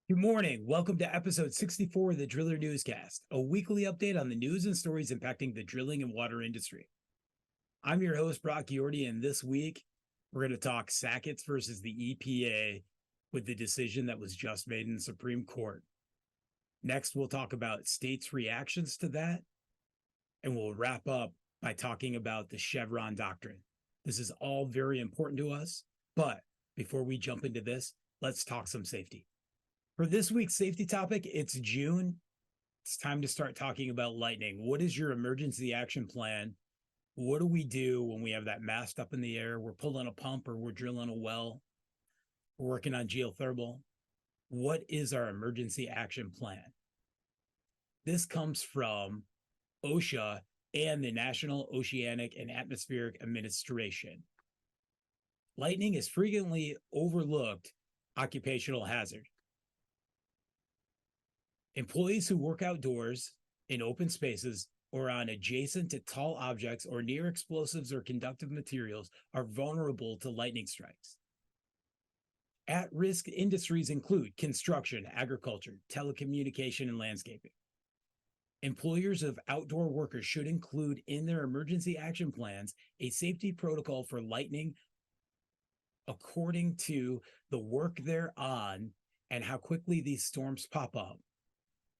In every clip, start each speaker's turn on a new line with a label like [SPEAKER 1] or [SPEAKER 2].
[SPEAKER 1] Good morning. Welcome to episode 64 of the Driller Newscast, a weekly update on the news and stories impacting the drilling and water industry. I'm your host, Brock Yordy, and this week we're going to talk Sackett versus the EPA with the decision that was just made in the Supreme Court. Next, we'll talk about states' reactions to that, and we'll wrap up by talking about the Chevron Doctrine. This is all very important to us, but before we jump into this, let's talk some safety. For this week's safety topic, it's June. It's time to start talking about lightning. What is your emergency action plan? What do we do when we have that mast up in the air? We're pulling a pump or we're drilling a well. We're working on geothermal. What is our emergency action plan? This comes from OSHA and the National Oceanic and Atmospheric Administration. Lightning is frequently overlooked occupational hazard. Employees who work outdoors in open spaces or on adjacent to tall objects or near explosives or conductive materials are vulnerable to lightning strikes. At-risk industries include construction, agriculture, telecommunication, and landscaping. Employers of outdoor workers should include in their emergency action plans a safety protocol for lightning according to the work they're on and how quickly these storms pop up.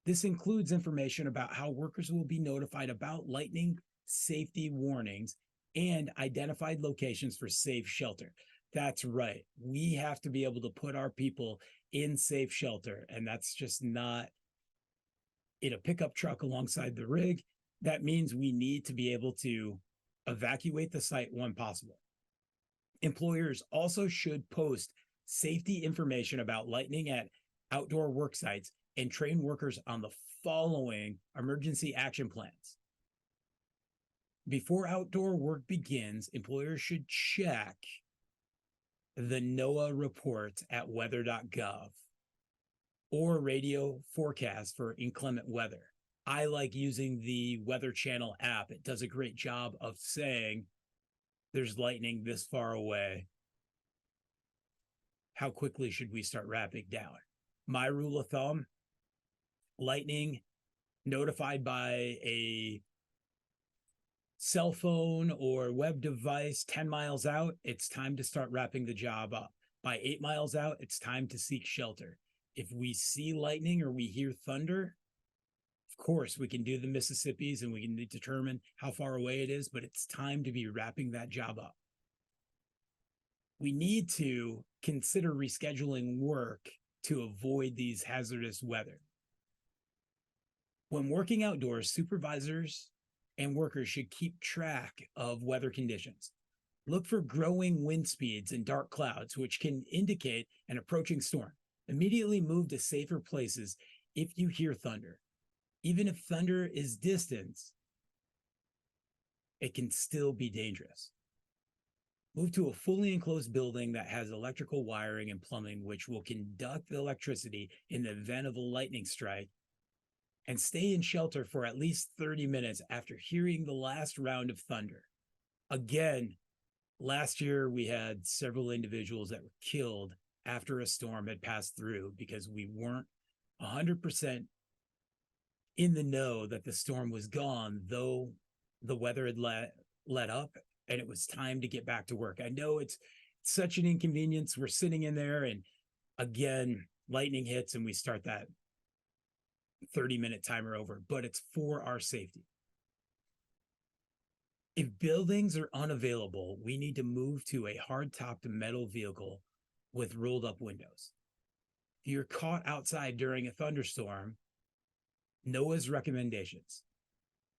[SPEAKER 1] This includes information about how workers will be notified about lightning safety warnings and identified locations for safe shelter. That's right. We have to be able to put our people in safe shelter, and that's just not in a pickup truck alongside the rig. That means we need to be able to evacuate the site when possible. Employers also should post safety information about lightning at outdoor work sites and train workers on the following emergency action plans. Before outdoor work begins, employers should check the NOAA report at weather.gov or radio forecast for inclement weather. I like using the Weather Channel app. It does a great job of saying there's lightning this far away. How quickly should we start wrapping down? My rule of thumb, lightning notified by a cell phone or web device 10 miles out, it's time to start wrapping the job up. By 8 miles out, it's time to seek shelter. If we see lightning or we hear thunder, of course, we can do the Mississippis and we can determine how far away it is, but it's time to be wrapping that job up. We need to consider rescheduling work to avoid these hazardous weather. When working outdoors, supervisors and workers should keep track of weather conditions. Look for growing wind speeds and dark clouds, which can indicate an approaching storm. Immediately move to safer places if you hear thunder. Even if thunder is distant, it can still be dangerous. Move to a fully enclosed building that has electrical wiring and plumbing, which will conduct the electricity in the event of a lightning strike, and stay in shelter for at least 30 minutes after hearing the last round of thunder. Again, last year we had several individuals that were killed after a storm had passed through because we weren't 100% in the know that the storm was gone, though the weather had let up and it was time to get back to work. I know it's such an inconvenience. We're sitting in there and again, lightning hits and we start that 30-minute timer over, but it's for our safety. If buildings are unavailable, we need to move to a hard-topped metal vehicle with rolled up windows. If you're caught outside during a thunderstorm, NOAA's recommendations: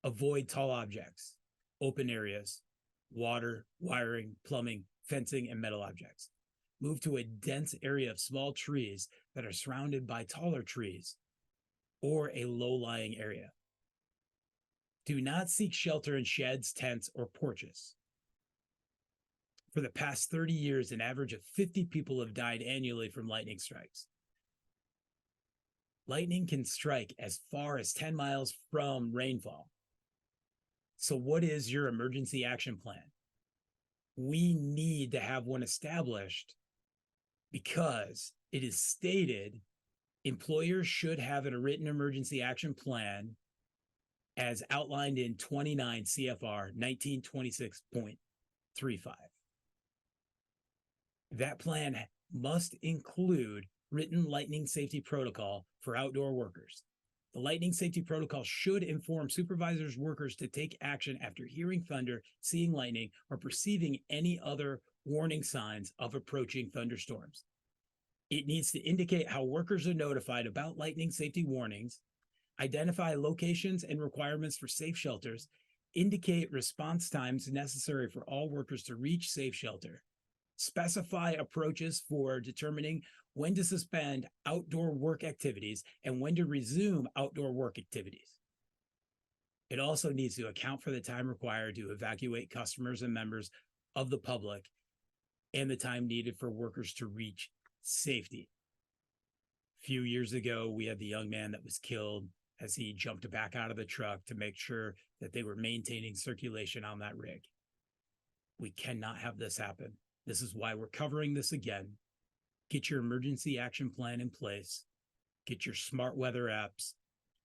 [SPEAKER 1] avoid tall objects, open areas, water, wiring, plumbing, fencing, and metal objects. Move to a dense area of small trees that are surrounded by taller trees or a low-lying area. Do not seek shelter in sheds, tents, or porches. For the past 30 years, an average of 50 people have died annually from lightning strikes. Lightning can strike as far as 10 miles from rainfall. So what is your emergency action plan? We need to have one established because it is stated employers should have a written emergency action plan as outlined in 29 CFR 1926.35. That plan must include written lightning safety protocol for outdoor workers. The lightning safety protocol should inform supervisors workers to take action after hearing thunder, seeing lightning, or perceiving any other warning signs of approaching thunderstorms. It needs to indicate how workers are notified about lightning safety warnings, identify locations and requirements for safe shelters, indicate response times necessary for all workers to reach safe shelter, specify approaches for determining when to suspend outdoor work activities and when to resume outdoor work activities. It also needs to account for the time required to evacuate customers and members of the public and the time needed for workers to reach safety. A few years ago, we had the young man that was killed as he jumped back out of the truck to make sure that they were maintaining circulation on that rig. We cannot have this happen. This is why we're covering this again. Get your emergency action plan in place, get your smart weather apps,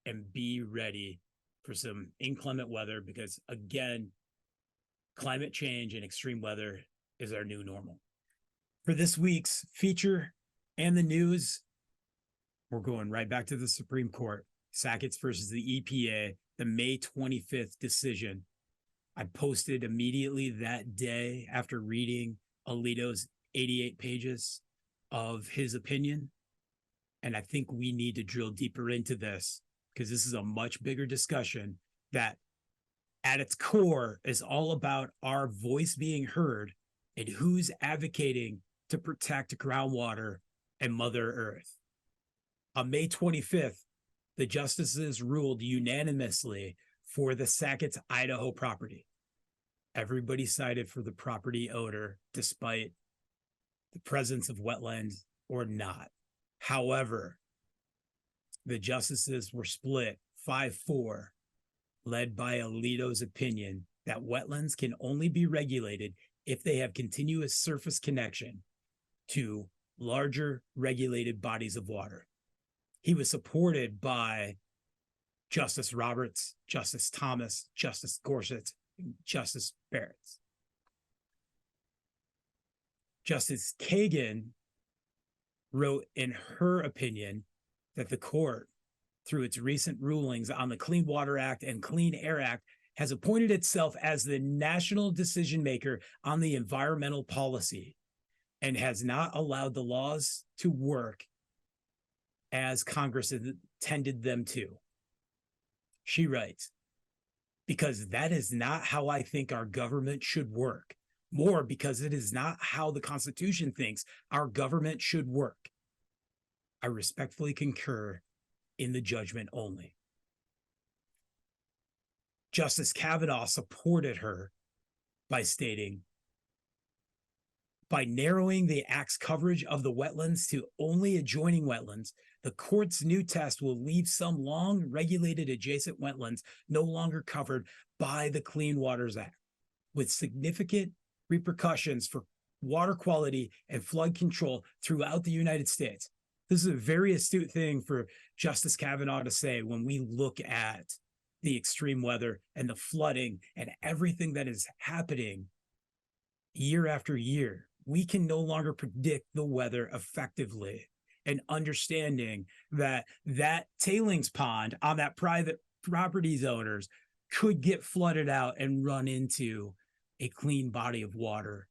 [SPEAKER 1] and be ready for some inclement weather because, again, climate change and extreme weather is our new normal. For this week's feature and the news, we're going right back to the Supreme Court. Sackett versus the EPA, the May 25th decision. I posted immediately that day after reading Alito's 88 pages of his opinion. And I think we need to drill deeper into this because this is a much bigger discussion that at its core is all about our voice being heard and who's advocating to protect groundwater and Mother Earth. On May 25th, the justices ruled unanimously for the Sackett's Idaho property. Everybody sided for the property owner despite the presence of wetlands or not. However, the justices were split 5-4, led by Alito's opinion that wetlands can only be regulated if they have continuous surface connection to larger regulated bodies of water. He was supported by Justice Roberts, Justice Thomas, Justice Gorsuch, and Justice Barrett. Justice Kagan wrote in her opinion that the court, through its recent rulings on the Clean Water Act and Clean Air Act, has appointed itself as the national decision maker on the environmental policy and has not allowed the laws to work as Congress intended them to. She writes, because that is not how I think our government should work. More because it is not how the Constitution thinks our government should work. I respectfully concur in the judgment only. Justice Kavanaugh supported her by stating, by narrowing the Act's coverage of the wetlands to only adjoining wetlands, the court's new test will leave some long regulated adjacent wetlands no longer covered by the Clean Waters Act, with significant repercussions for water quality and flood control throughout the United States. This is a very astute thing for Justice Kavanaugh to say when we look at the extreme weather and the flooding and everything that is happening year after year. We can no longer predict the weather effectively, and understanding that that tailings pond on that private properties owners could get flooded out and run into a clean body of water,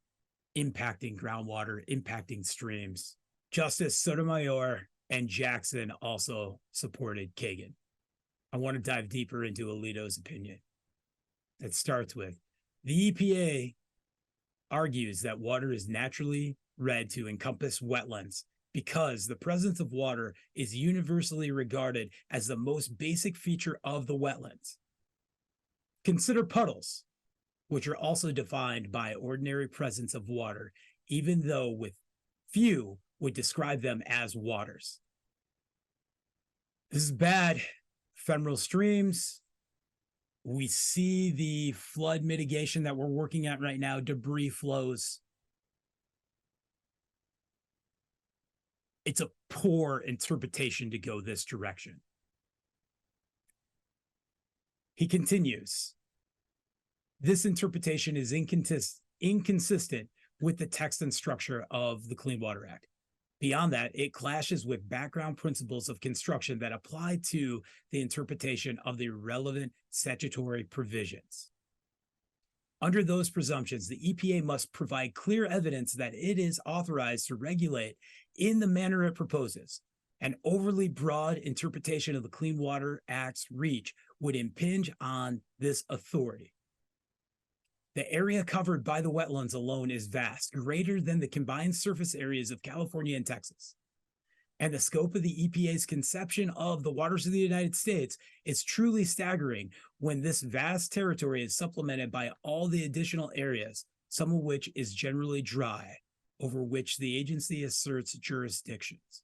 [SPEAKER 1] impacting groundwater, impacting streams. Justice Sotomayor and Jackson also supported Kagan. I want to dive deeper into Alito's opinion. It starts with, the EPA argues that water is naturally read to encompass wetlands because the presence of water is universally regarded as the most basic feature of the wetlands. Consider puddles, which are also defined by ordinary presence of water, even though with few would describe them as waters. This is bad. Ephemeral streams. We see the flood mitigation that we're working at right now, debris flows. It's a poor interpretation to go this direction. He continues, this interpretation is inconsistent with the text and structure of the Clean Water Act. Beyond that, it clashes with background principles of construction that apply to the interpretation of the relevant statutory provisions. Under those presumptions, the EPA must provide clear evidence that it is authorized to regulate in the manner it proposes. An overly broad interpretation of the Clean Water Act's reach would impinge on this authority. The area covered by the wetlands alone is vast, greater than the combined surface areas of California and Texas. And the scope of the EPA's conception of the waters of the United States is truly staggering when this vast territory is supplemented by all the additional areas, some of which is generally dry, over which the agency asserts jurisdictions.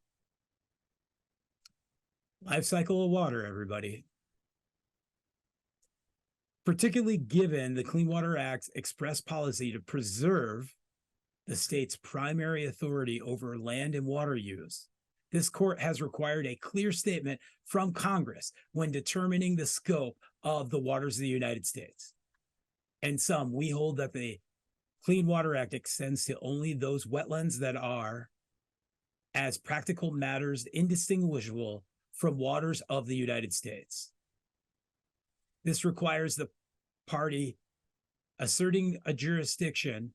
[SPEAKER 1] Life cycle of water, everybody. Particularly given the Clean Water Act's express policy to preserve the state's primary authority over land and water use, this court has required a clear statement from Congress when determining the scope of the waters of the United States. In sum, we hold that the Clean Water Act extends to only those wetlands that are, as practical matters, indistinguishable from waters of the United States. This requires the party asserting a jurisdiction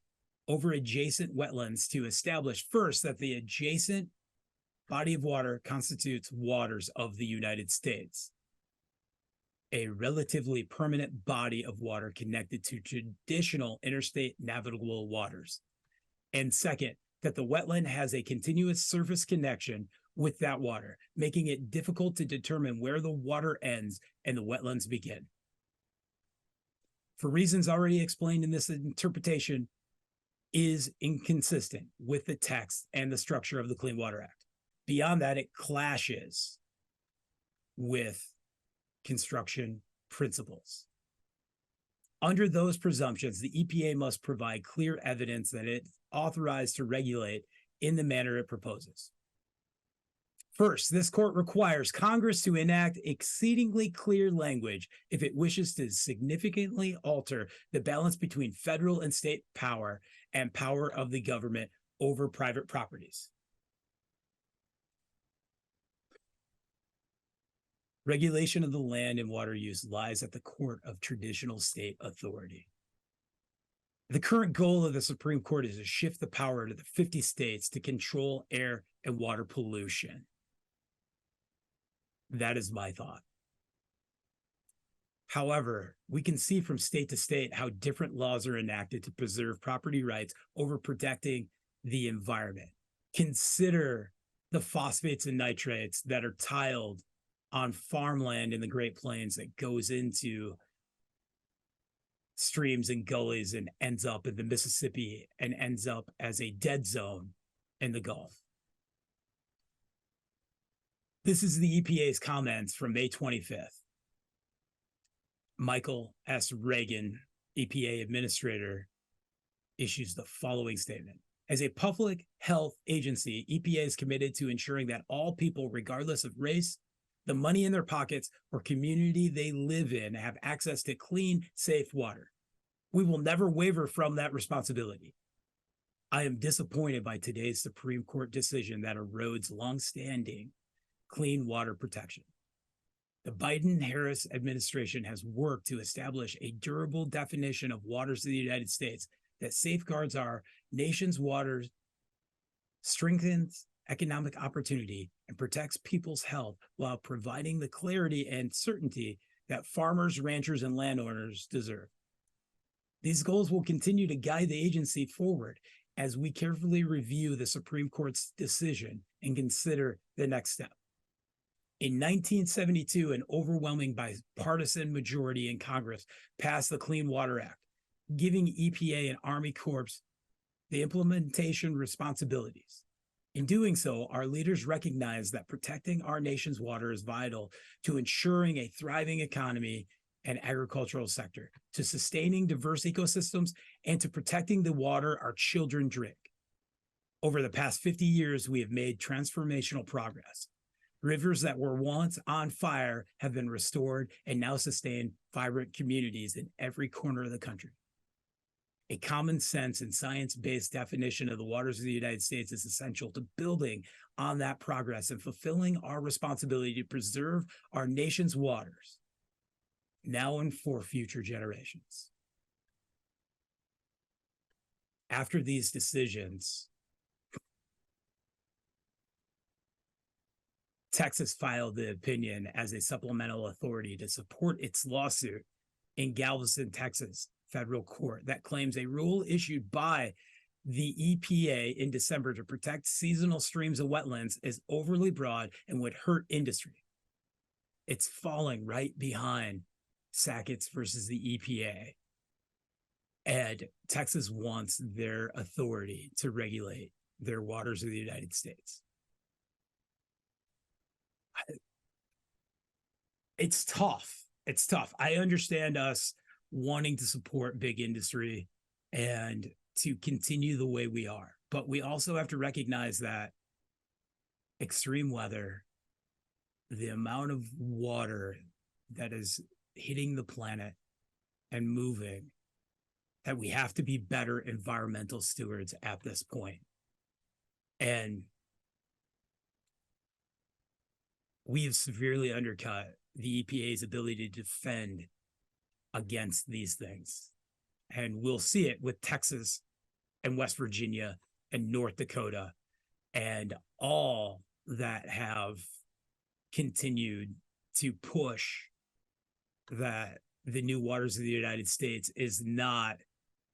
[SPEAKER 1] over adjacent wetlands to establish first that the adjacent body of water constitutes waters of the United States, a relatively permanent body of water connected to traditional interstate navigable waters. And second, that the wetland has a continuous surface connection with that water, making it difficult to determine where the water ends and the wetlands begin. For reasons already explained in this interpretation, is inconsistent with the text and the structure of the Clean Water Act. Beyond that, it clashes with construction principles. Under those presumptions, the EPA must provide clear evidence that it's authorized to regulate in the manner it proposes. First, this court requires Congress to enact exceedingly clear language if it wishes to significantly alter the balance between federal and state power and power of the government over private properties. Regulation of the land and water use lies at the court of traditional state authority. The current goal of the Supreme Court is to shift the power to the 50 states to control air and water pollution. That is my thought. However, we can see from state to state how different laws are enacted to preserve property rights over protecting the environment. Consider the phosphates and nitrates that are tiled on farmland in the Great Plains that goes into streams and gullies and ends up in the Mississippi and ends up as a dead zone in the Gulf. This is the EPA's comments from May 25th. Michael S. Reagan, EPA administrator, issues the following statement. As a public health agency, EPA is committed to ensuring that all people, regardless of race, the money in their pockets, or community they live in, have access to clean, safe water. We will never waver from that responsibility. I am disappointed by today's Supreme Court decision that erodes longstanding clean water protection. The Biden-Harris administration has worked to establish a durable definition of waters of the United States that safeguards our nation's waters, strengthens economic opportunity, and protects people's health while providing the clarity and certainty that farmers, ranchers, and landowners deserve. These goals will continue to guide the agency forward as we carefully review the Supreme Court's decision and consider the next step. In 1972, an overwhelming bipartisan majority in Congress passed the Clean Water Act, giving EPA and Army Corps the implementation responsibilities. In doing so, our leaders recognized that protecting our nation's water is vital to ensuring a thriving economy and agricultural sector, to sustaining diverse ecosystems, and to protecting the water our children drink. Over the past 50 years, we have made transformational progress. Rivers that were once on fire have been restored and now sustain vibrant communities in every corner of the country. A common sense and science-based definition of the waters of the United States is essential to building on that progress and fulfilling our responsibility to preserve our nation's waters, now and for future generations. After these decisions, Texas filed the opinion as a supplemental authority to support its lawsuit in Galveston, Texas, federal court that claims a rule issued by the EPA in December to protect seasonal streams and wetlands is overly broad and would hurt industry. It's falling right behind Sackett's versus the EPA. And Texas wants their authority to regulate their waters of the United States. It's tough. It's tough. I understand us wanting to support big industry and to continue the way we are, but we also have to recognize that extreme weather, the amount of water that is hitting the planet and moving, that we have to be better environmental stewards at this point. And we have severely undercut the EPA's ability to defend against these things. And we'll see it with Texas and West Virginia and North Dakota and all that have continued to push that the new waters of the United States is not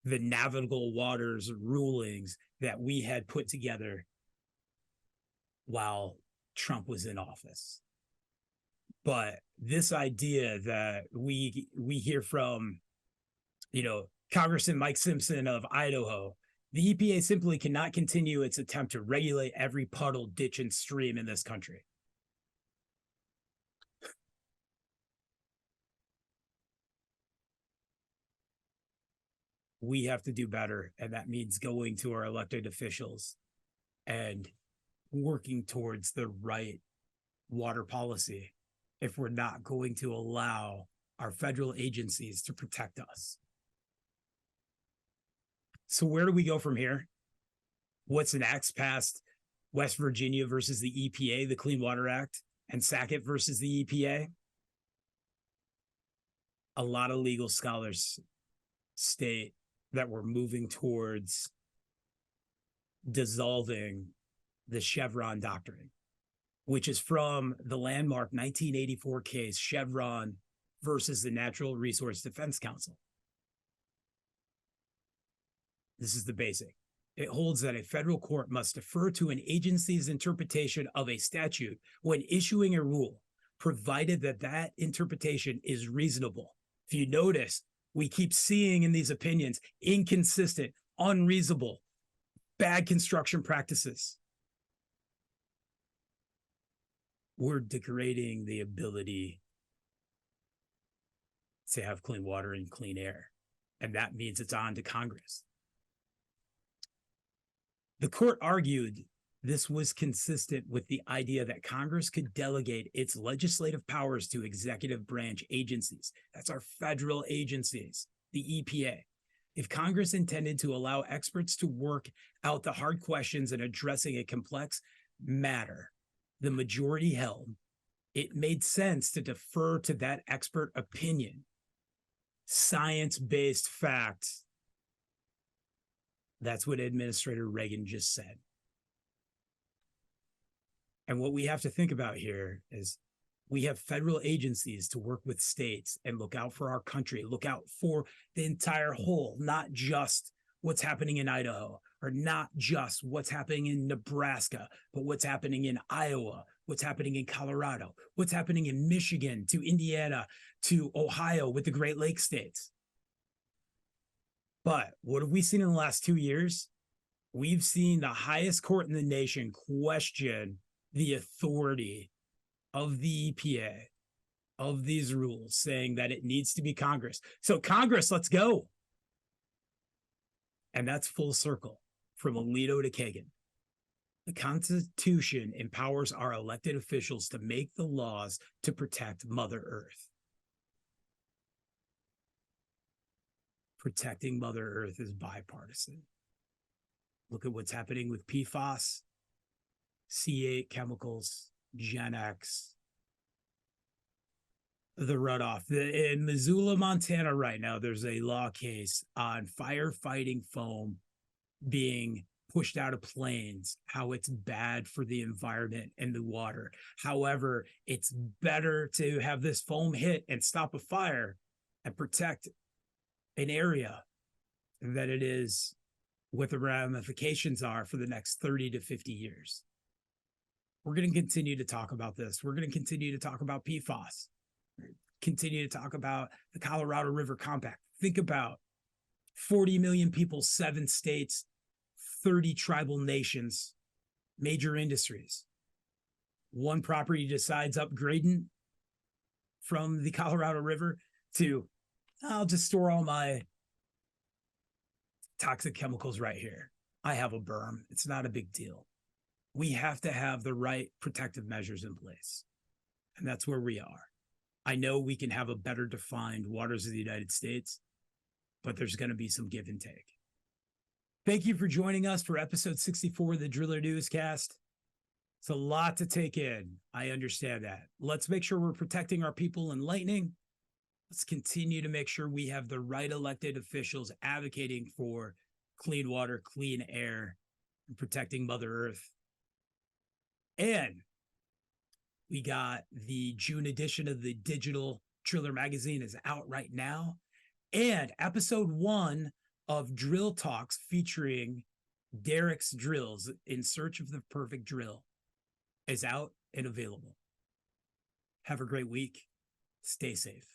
[SPEAKER 1] the navigable waters rulings that we had put together while Trump was in office. But this idea that we hear from, Congressman Mike Simpson of Idaho, the EPA simply cannot continue its attempt to regulate every puddle, ditch, and stream in this country. We have to do better, and that means going to our elected officials and working towards the right water policy if we're not going to allow our federal agencies to protect us. So where do we go from here? What's next past West Virginia versus the EPA, the Clean Water Act, and Sackett versus the EPA? A lot of legal scholars state that we're moving towards dissolving the Chevron doctrine, which is from the landmark 1984 case, Chevron versus the Natural Resource Defense Council. This is the basic. It holds that a federal court must defer to an agency's interpretation of a statute when issuing a rule, provided that that interpretation is reasonable. If you notice, we keep seeing in these opinions inconsistent, unreasonable, bad construction practices. We're degrading the ability to have clean water and clean air. And that means it's on to Congress. The court argued this was consistent with the idea that Congress could delegate its legislative powers to executive branch agencies. That's our federal agencies, the EPA. If Congress intended to allow experts to work out the hard questions in addressing a complex matter, the majority held, it made sense to defer to that expert opinion. Science-based facts. That's what Administrator Reagan just said. And what we have to think about here is we have federal agencies to work with states and look out for our country, look out for the entire whole, not just what's happening in Idaho, or not just what's happening in Nebraska, but what's happening in Iowa, what's happening in Colorado, what's happening in Michigan, to Indiana, to Ohio with the Great Lakes states. But what have we seen in the last 2 years? We've seen the highest court in the nation question the authority of the EPA, of these rules, saying that it needs to be Congress. So Congress, let's go. And that's full circle from Alito to Kagan. The Constitution empowers our elected officials to make the laws to protect Mother Earth. Protecting Mother Earth is bipartisan. Look at what's happening with PFAS, C8 chemicals, Gen X, the runoff. In Missoula, Montana right now, there's a law case on firefighting foam being pushed out of planes, how it's bad for the environment and the water. However, it's better to have this foam hit and stop a fire and protect an area than it is what the ramifications are for the next 30 to 50 years. We're going to continue to talk about this. We're going to continue to talk about PFAS, continue to talk about the Colorado River Compact. Think about 40 million people, 7 states, 30 tribal nations, major industries. One property decides upgrading from the Colorado River to, I'll just store all my toxic chemicals right here. I have a berm. It's not a big deal. We have to have the right protective measures in place. And that's where we are. I know we can have a better defined waters of the United States, but there's going to be some give and take. Thank you for joining us for episode 64 of the Driller Newscast. It's a lot to take in. I understand that. Let's make sure we're protecting our people in lightning. Let's continue to make sure we have the right elected officials advocating for clean water, clean air, and protecting Mother Earth. And we got the June edition of the digital Driller magazine is out right now. And episode 1 of Drill Talks featuring Derek's Drills in Search of the Perfect Drill is out and available. Have a great week. Stay safe.